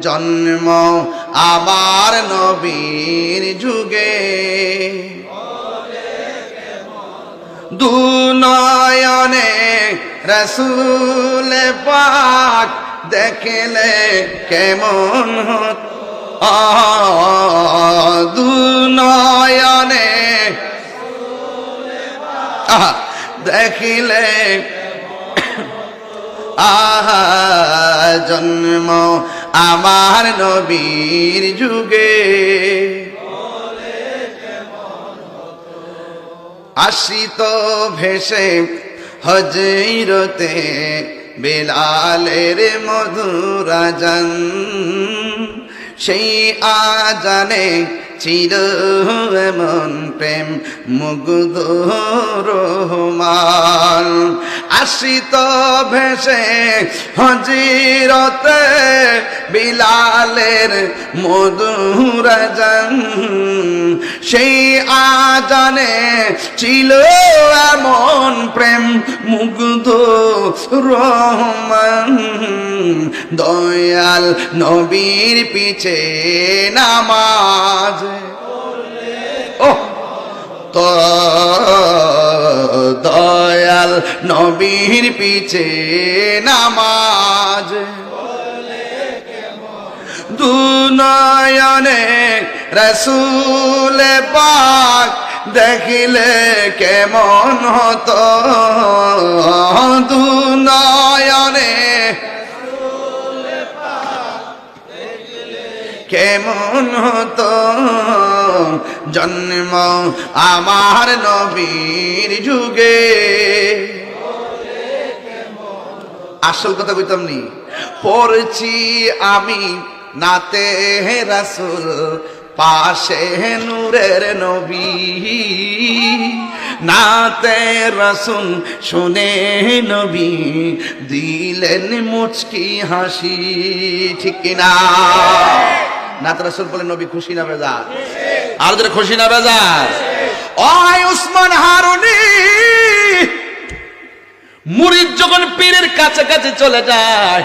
জন্ম আমার নবীর যুগে, দুনয়নে রাসূল পাক দেখলে কেমন হত, দুনয়নে দেখিলে জন্ম আমার নবীর যুগে, আসিত ভেসে হজরতে বেলালের মধুর আজান, সেই আজানে ছিল এমন প্রেম মুগ্ধ রহমান। আসিত ভেসে হজরতে বিলালের মধুর আজান, সেই আজানে ছিল এমন প্রেম মুগ্ধ রহমান। দয়াল নবীর পিছে নামাজ, তো দয়াল নবীর পিছে নামাজ, দুনয়নে রাসূল পাক দেখিলে কেমন হতো, দুনয়নে কেমন হতো জন্ম আমার নবীর যুগে। আসল কথা কইতাম নি, পড়ছি আমি নাতে রাসূল, পাশে নূরের নবী, নাতে রাসূল শুনে নবী দিলেন মুচকি হাসি, ঠিক কিনা? নাতে রাসূল বলে নবী খুশি না বেজার? আর যারা খুশি না বেজার? ওই উসমান হারুনি, মুরিদ যখন পীরের কাছাকাছি চলে যায়,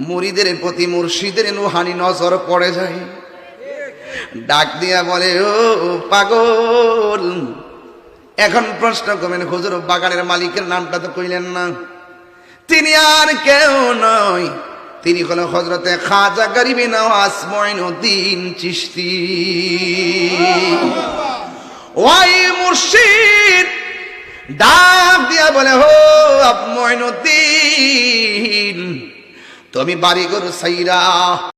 মুরিদের প্রতি মুর্শিদের রুহানি নজর পড়ে যায়, ডাক দিয়া বলে, ও পাগল, এখন প্রশ্ন করবেন হুজুর বাগানের মালিকের নামটা তো কইলেন না। তিনি আর কেউ নয়, তিনি হলো হযরতে খাজা গরিবে নওয়াজ মঈনুদ্দিন চিশতি। ওই মুর্শিদ ডাক দিয়া বলে, হো মঈনুদ্দিন, তুমি বাড়ি ঘর সাইরা